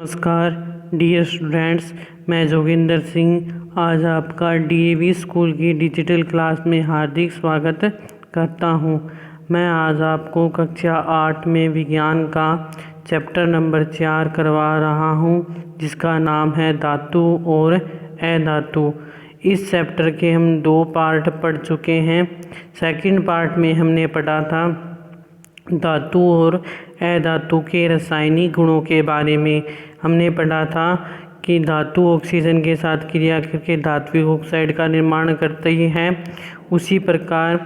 नमस्कार dear students, मैं जोगिंदर सिंह आज आपका डीएवी स्कूल की डिजिटल क्लास में हार्दिक स्वागत करता हूं। मैं आज आपको कक्षा 8 में विज्ञान का चैप्टर नंबर 4 करवा रहा हूं, जिसका नाम है धातु और अधातु। इस चैप्टर के हम 2 पार्ट पढ़ चुके हैं। सेकंड पार्ट में हमने पढ़ा था धातु और अधातु के रासायनिक गुणों के बारे में। हमने पढ़ा था कि धातु ऑक्सीजन के साथ क्रिया करके धात्विक ऑक्साइड का निर्माण करती है, उसी प्रकार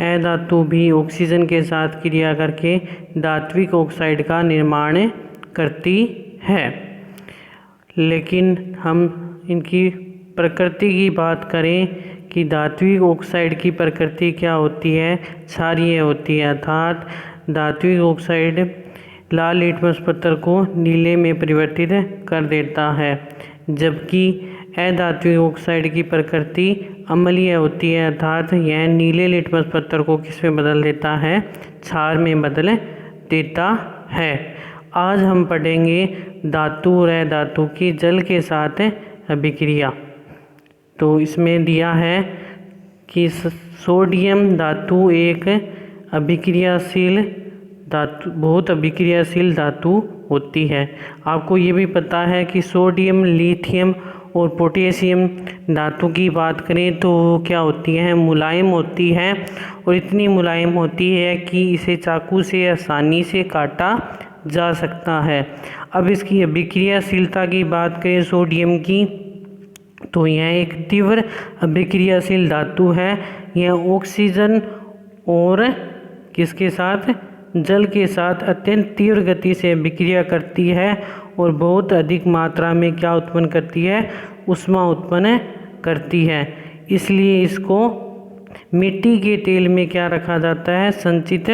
अधातु भी ऑक्सीजन के साथ क्रिया करके धात्विक ऑक्साइड का निर्माण करती है। लेकिन हम इनकी प्रकृति की बात करें कि धात्विक ऑक्साइड की प्रकृति क्या होती है, क्षारीय होती है, अर्थात धात्विक ऑक्साइड लाल लिटमस पत्थर को नीले में परिवर्तित कर देता है, जबकि अधात्विक ऑक्साइड की प्रकृति अम्लीय होती है, अर्थात यह नीले लिटमस पत्थर को किस में बदल देता है, क्षार में बदल देता है। आज हम पढ़ेंगे धातु और अधातु की जल के साथ अभिक्रिया। तो इसमें दिया है कि सोडियम धातु एक अभिक्रियाशील धातु, बहुत अभिक्रियाशील धातु होती है। आपको ये भी पता है कि सोडियम, लिथियम और पोटेशियम धातु की बात करें तो वो क्या होती है, मुलायम होती है, और इतनी मुलायम होती है कि इसे चाकू से आसानी से काटा जा सकता है। अब इसकी अभिक्रियाशीलता की बात करें सोडियम की, तो यह एक तीव्र अभिक्रियाशील धातु है। यह ऑक्सीजन और किसके साथ, जल के साथ अत्यंत तीव्र गति से अभिक्रिया करती है और बहुत अधिक मात्रा में क्या उत्पन्न करती है, ऊष्मा उत्पन्न करती है। इसलिए इसको मिट्टी के तेल में क्या रखा जाता है, संचित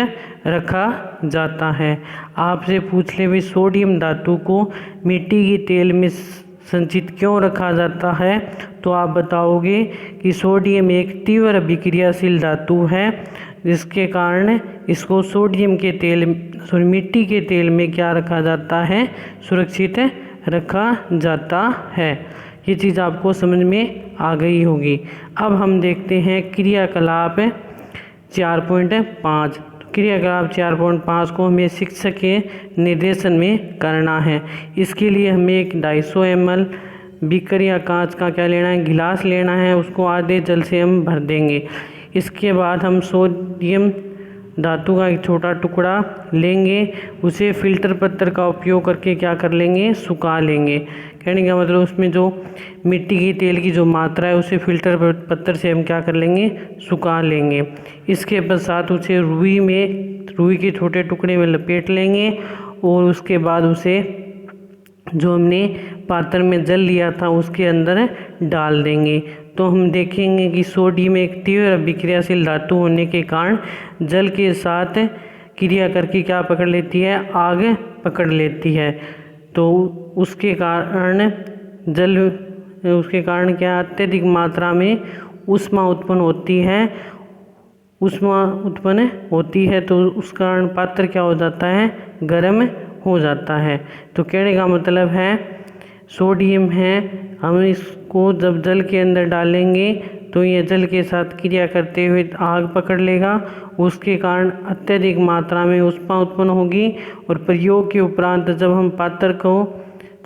रखा जाता है। आपसे पूछ ले भी सोडियम धातु को मिट्टी के तेल में संचित क्यों रखा जाता है, तो आप बताओगे कि सोडियम एक तीव्र अभिक्रियाशील धातु है, जिसके कारण इसको सोडियम के तेल मिट्टी के तेल में क्या रखा जाता है, सुरक्षित रखा जाता है। ये चीज़ आपको समझ में आ गई होगी। अब हम देखते हैं क्रियाकलाप 4.5। क्रियाकलाप 4.5 को हमें शिक्षक के निर्देशन में करना है। इसके लिए हमें एक 250 ml बीकर या कांच का क्या लेना है, गिलास लेना है। उसको आधे जल से हम भर देंगे। इसके बाद हम सोडियम धातु का एक छोटा टुकड़ा लेंगे, उसे फिल्टर पत्थर का उपयोग करके क्या कर लेंगे, सुखा लेंगे। कहने का मतलब उसमें जो मिट्टी की तेल की जो मात्रा है उसे फिल्टर पत्थर से हम क्या कर लेंगे, सुखा लेंगे। इसके पश्चात उसे रुई के छोटे टुकड़े में लपेट लेंगे और उसके बाद उसे जो हमने पात्र में जल लिया था उसके अंदर डाल देंगे। तो हम देखेंगे कि सोडियम एक तीव्र अभिक्रियाशील धातु होने के कारण जल के साथ क्रिया करके क्या पकड़ लेती है, आग पकड़ लेती है। तो उसके कारण क्या अत्यधिक मात्रा में ऊष्मा उत्पन्न होती है। ऊष्मा उत्पन्न होती है तो उस कारण पात्र क्या हो जाता है, गर्म हो जाता है। तो कहने का मतलब है सोडियम है, हम इसको जब जल के अंदर डालेंगे तो ये जल के साथ क्रिया करते हुए आग पकड़ लेगा। उसके कारण अत्यधिक मात्रा में ऊष्मा उत्पन्न होगी और प्रयोग के उपरांत जब हम पात्र को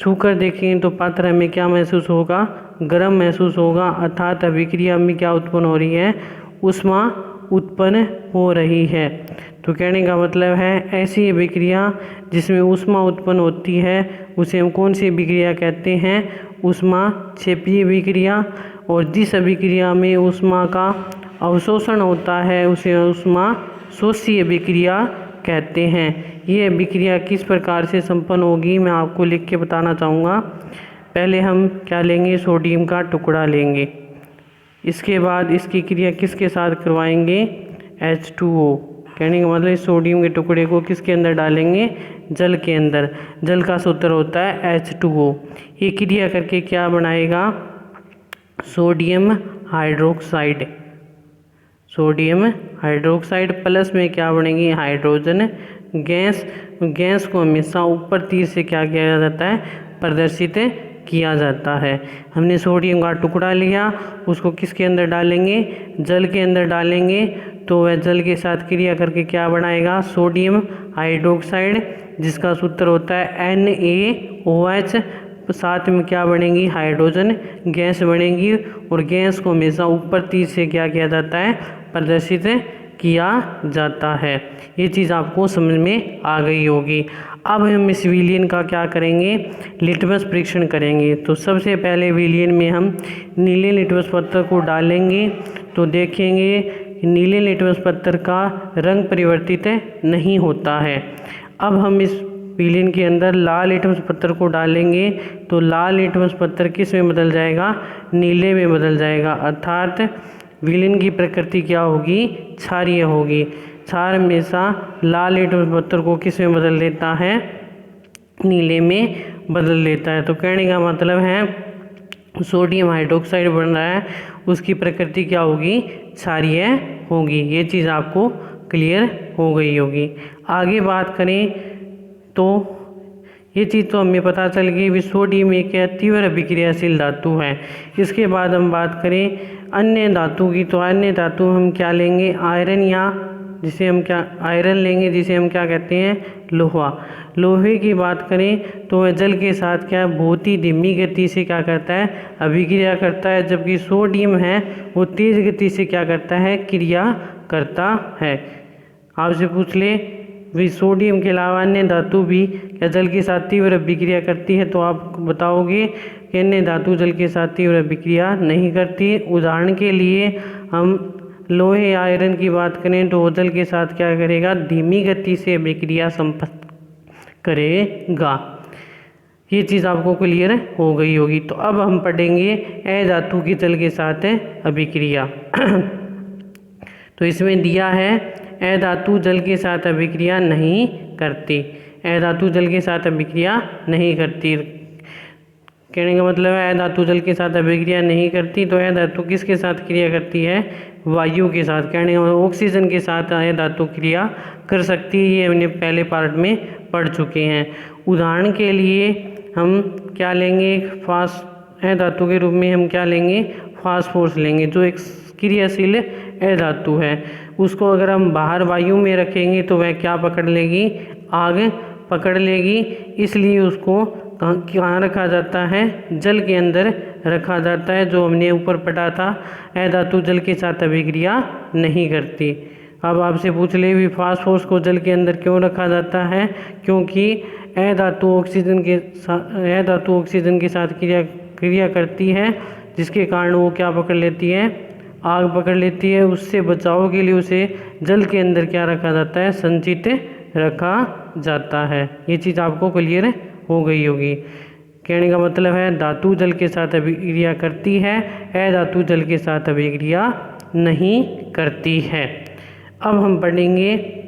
छूकर देखेंगे तो पात्र हमें क्या महसूस होगा, गर्म महसूस होगा, अर्थात अभिक्रिया में क्या उत्पन्न हो रही है, ऊष्मा उत्पन्न हो रही है। तो कहने का मतलब है ऐसी अभिक्रिया जिसमें ऊष्मा उत्पन्न होती है उसे हम कौन सी अभिक्रिया कहते हैं, ऊष्मा क्षेपीय अभिक्रिया। और जिस अभिक्रिया में ऊष्मा का अवशोषण होता है उसे ऊष्मा शोषी अभिक्रिया कहते हैं। ये अभिक्रिया किस प्रकार से संपन्न होगी मैं आपको लिख के बताना चाहूँगा। पहले हम क्या लेंगे, सोडियम का टुकड़ा लेंगे। इसके बाद इसकी क्रिया किसके साथ करवाएंगे, H2O। कहने का मतलब सोडियम के टुकड़े को किसके अंदर डालेंगे, जल के अंदर। जल का सूत्र होता है H2O। ये क्रिया करके क्या बनाएगा, sodium hydroxide. Sodium hydroxide plus में क्या बनेगी, हाइड्रोजन गैस। गैस को हमेशा ऊपर तीर से क्या किया जाता है, प्रदर्शित किया जाता है। हमने सोडियम का टुकड़ा लिया, उसको किसके अंदर डालेंगे, जल के अंदर डालेंगे, तो वह जल के साथ क्रिया करके क्या बनाएगा, सोडियम हाइड्रोक्साइड, जिसका सूत्र होता है NaOH। साथ में क्या बनेगी, हाइड्रोजन गैस बनेगी, और गैस को हमेशा ऊपर तीर से क्या किया जाता है, प्रदर्शित किया जाता है। ये चीज़ आपको समझ में आ गई होगी। अब हम इस विलयन का क्या करेंगे, लिटमस परीक्षण करेंगे। तो सबसे पहले विलयन में हम नीले लिटमस पत्थर को डालेंगे, तो देखेंगे कि नीले लिटमस पत्थर का रंग परिवर्तित नहीं होता है। अब हम इस विलयन के अंदर लाल लिटमस पत्थर को डालेंगे, तो लाल लिटमस पत्थर किस में बदल जाएगा, नीले में बदल जाएगा, अर्थात विलयन की प्रकृति क्या होगी, क्षारीय होगी। क्षार हमेशा लाल लिटमस पत्थर को किस में बदल देता है, नीले में बदल देता है। तो कहने का मतलब है सोडियम हाइड्रोक्साइड बन रहा है, उसकी प्रकृति क्या होगी, क्षारीय होगी। ये चीज़ आपको क्लियर हो गई होगी। आगे बात करें तो ये चीज़ तो हमें पता चल गई भी सोडियम एक तीव्र अभिक्रियाशील धातु है। इसके बाद हम बात करें अन्य धातु की, तो अन्य धातु हम क्या लेंगे, आयरन, या जिसे हम क्या आयरन लेंगे, जिसे हम क्या कहते हैं, लोहा। लोहे की बात करें तो वह जल के साथ क्या बहुत ही धीमी गति से क्या करता है, अभिक्रिया करता है, जबकि सोडियम है वो तेज गति से क्या करता है, क्रिया करता है। आपसे पूछ ले भी सोडियम के अलावा अन्य धातु भी क्या जल के साथ तीव्र अभिक्रिया करती है, तो आप बताओगे कि अन्य धातु जल के साथ तीव्र अभिक्रिया नहीं करती। उदाहरण के लिए हम लोहे आयरन की बात करें तो वो जल के साथ क्या करेगा, धीमी गति से अभिक्रिया संपन्न करेगा। ये चीज़ आपको क्लियर हो गई होगी। तो अब हम पढ़ेंगे अधातु की जल के साथ अभिक्रिया। तो इसमें दिया है अधातु जल के साथ अभिक्रिया नहीं करती, अधातु जल के साथ अभिक्रिया नहीं करती। कहने का मतलब है अधातु जल के साथ अभिक्रिया नहीं करती, तो अधातु किसके साथ क्रिया करती है, वायु के साथ। कहने का मतलब ऑक्सीजन के साथ अधातु क्रिया कर सकती है, ये हमने पहले पार्ट में पढ़ चुके हैं। उदाहरण के लिए हम क्या लेंगे, अधातु के रूप में हम क्या लेंगे, फास्फोरस लेंगे, जो एक क्रियाशील अधातु है। उसको अगर हम बाहर वायु में रखेंगे तो वह क्या पकड़ लेगी, आग पकड़ लेगी। इसलिए उसको कहाँ रखा जाता है, जल के अंदर रखा जाता है, जो हमने ऊपर पढ़ा था अधातु जल के साथ अभिक्रिया नहीं करती। अब आपसे पूछ ले भी फास्फोरस को जल के अंदर क्यों रखा जाता है, क्योंकि अधातु ऑक्सीजन के साथ क्रिया करती है, जिसके कारण वो क्या पकड़ लेती है, आग पकड़ लेती है। उससे बचाव के लिए उसे जल के अंदर क्या रखा जाता है, संचित रखा जाता है। ये चीज़ आपको क्लियर हो गई होगी। कहने का मतलब है धातु जल के साथ अभिक्रिया करती है, अधातु जल के साथ अभिक्रिया नहीं करती है। अब हम पढ़ेंगे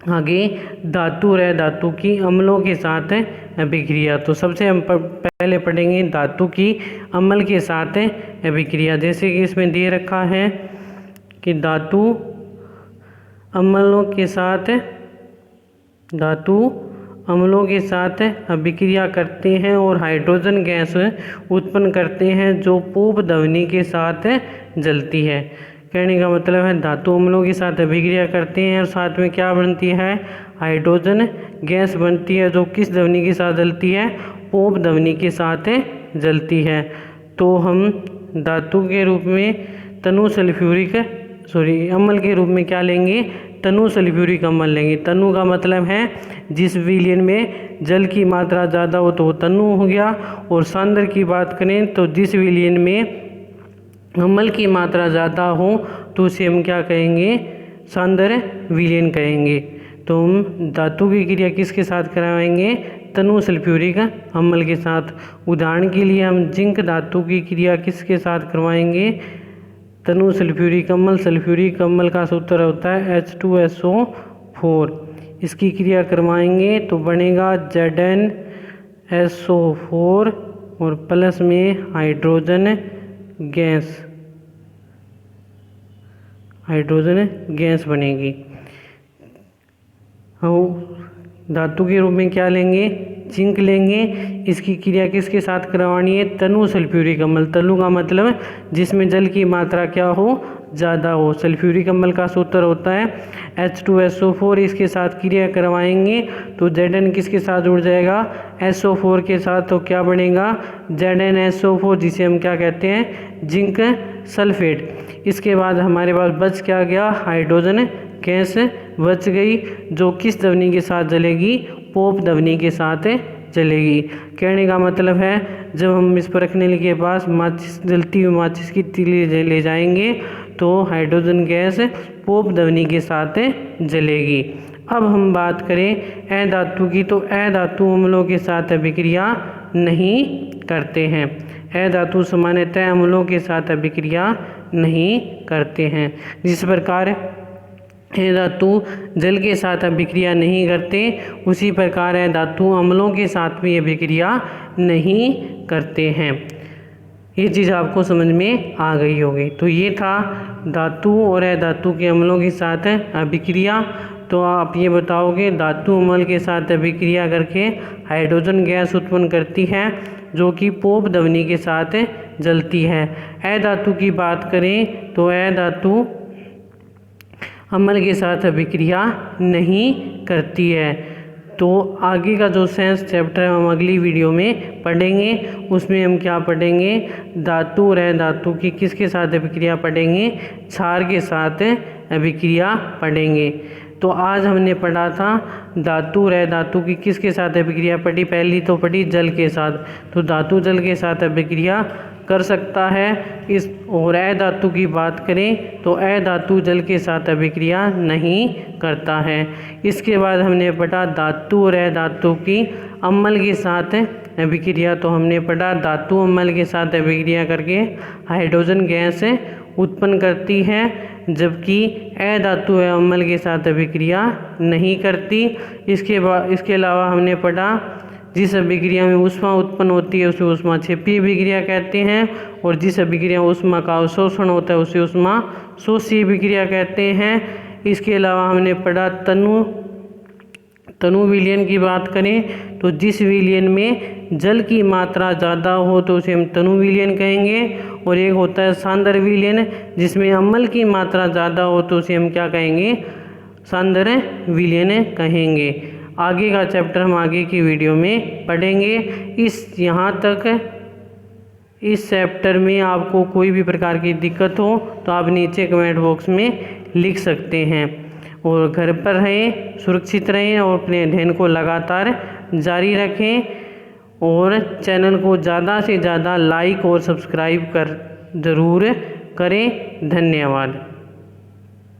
आगे धातु और अधातु की अम्लों के साथ अभिक्रिया। तो सबसे हम पहले पढ़ेंगे धातु की अम्ल के साथ अभिक्रिया। जैसे कि इसमें दे रखा है कि धातु अम्लों के साथ अभिक्रिया करते हैं और हाइड्रोजन गैस उत्पन्न करते हैं, जो पूप ध्वनि के साथ जलती है। कहने का मतलब है धातु अम्लों के साथ अभिक्रिया करते हैं और साथ में क्या बनती है, हाइड्रोजन गैस बनती है, जो किस ध्वनि के साथ जलती है, पूप ध्वनि के साथ जलती है। तो हम धातु के रूप में अम्ल के रूप में क्या लेंगे, तनु सल्फ्यूरिक अम्ल लेंगे। तनु का मतलब है जिस विलयन में जल की मात्रा ज़्यादा हो तो वो तनु हो गया, और सांद्र की बात करें तो जिस विलयन में अम्ल की मात्रा ज़्यादा हो तो उसे हम क्या कहेंगे, सांद्र विलयन कहेंगे। तो हम धातु की क्रिया किसके साथ करवाएंगे, तनु सल्फ्यूरिक अम्ल के साथ। उदाहरण के लिए हम जिंक धातु की क्रिया किसके साथ करवाएंगे, तनु सल्फ्यूरिक अम्ल। सल्फ्यूरिक अम्ल का सूत्र होता है H2SO4। इसकी क्रिया करवाएंगे तो बनेगा ZnSO4 और प्लस में हाइड्रोजन गैस बनेगी। हम धातु के रूप में क्या लेंगे, जिंक लेंगे। इसकी क्रिया किसके साथ करवानी है? तनु सल्फ्यूरिक अम्ल। तनु का मतलब जिसमें जल की मात्रा क्या हो? ज़्यादा हो। सल्फ्यूरिक अम्ल का सूत्र होता है H2SO4। इसके साथ क्रिया करवाएंगे तो Zn किसके साथ जुड़ जाएगा? SO4 के साथ। तो क्या बनेगा? ZnSO4, जिसे हम क्या कहते हैं? Zinc sulphate. इसके बाद हमारे पास बच क्या गया? हाइड्रोजन गैस बच गई, जो किस ध्वनि के साथ जलेगी? पोप ध्वनि के साथ जलेगी। कहने का मतलब है जब हम इस परखने के पास माचिस, जलती हुई माचिस की तीली ले जाएंगे तो हाइड्रोजन गैस पोप ध्वनि के साथ जलेगी। अब हम बात करें अधातु की, तो अधातु अम्लों के साथ अभिक्रिया नहीं करते हैं। अधातु सामान्यतः अम्लों के साथ अभिक्रिया नहीं करते हैं। जिस प्रकार अधातु जल के साथ अभिक्रिया नहीं करते, उसी प्रकार अधातु अम्लों के साथ भी अभिक्रिया नहीं करते हैं। ये चीज़ आपको समझ में आ गई होगी। तो ये था धातु और अधातु के अम्लों के साथ अभिक्रिया। तो आप ये बताओगे धातु अम्ल के साथ अभिक्रिया करके हाइड्रोजन गैस उत्पन्न करती है, जो कि पोप ध्वनि के साथ जलती है। अधातु की बात करें तो अधातु अम्ल के साथ अभिक्रिया नहीं करती है। तो आगे का जो साइंस चैप्टर हम अगली वीडियो में पढ़ेंगे, उसमें हम क्या पढ़ेंगे? धातु और अधातु की किसके साथ अभिक्रिया पढ़ेंगे? क्षार के साथ अभिक्रिया पढ़ेंगे। तो आज हमने पढ़ा था धातु और अधातु की किसके साथ अभिक्रिया पढ़ी? पहली तो पढ़ी जल के साथ। तो धातु जल के साथ अभिक्रिया कर सकता है। इस और अधातु की बात करें तो अधातु जल के साथ अभिक्रिया नहीं करता है। इसके बाद हमने पढ़ा धातु और अधातु की अम्ल के साथ अभिक्रिया। तो हमने पढ़ा धातु अम्ल के साथ अभिक्रिया करके हाइड्रोजन गैस उत्पन्न करती है, जबकि अधातु अम्ल के साथ अभिक्रिया नहीं करती। इसके अलावा हमने पढ़ा जिस अभिक्रिया में ऊष्मा उत्पन्न होती है उसे ऊष्मा क्षेपीय अभिक्रिया कहते हैं, और जिस अभिक्रिया में ऊष्मा का अवशोषण होता है उसे ऊष्मा शोषीय अभिक्रिया कहते हैं। इसके अलावा हमने पढ़ा तनु विलयन की बात करें तो जिस विलयन में जल की मात्रा ज़्यादा हो तो उसे हम तनु विलयन कहेंगे, और एक होता है सांद्र विलयन, जिसमें अम्ल की मात्रा ज़्यादा हो तो उसे हम क्या कहेंगे? सांद्र विलयन कहेंगे। आगे का चैप्टर हम आगे की वीडियो में पढ़ेंगे। यहाँ तक इस चैप्टर में आपको कोई भी प्रकार की दिक्कत हो तो आप नीचे कमेंट बॉक्स में लिख सकते हैं। और घर पर रहें, सुरक्षित रहें और अपने अध्ययन को लगातार जारी रखें, और चैनल को ज़्यादा से ज़्यादा लाइक और सब्सक्राइब ज़रूर करें। धन्यवाद।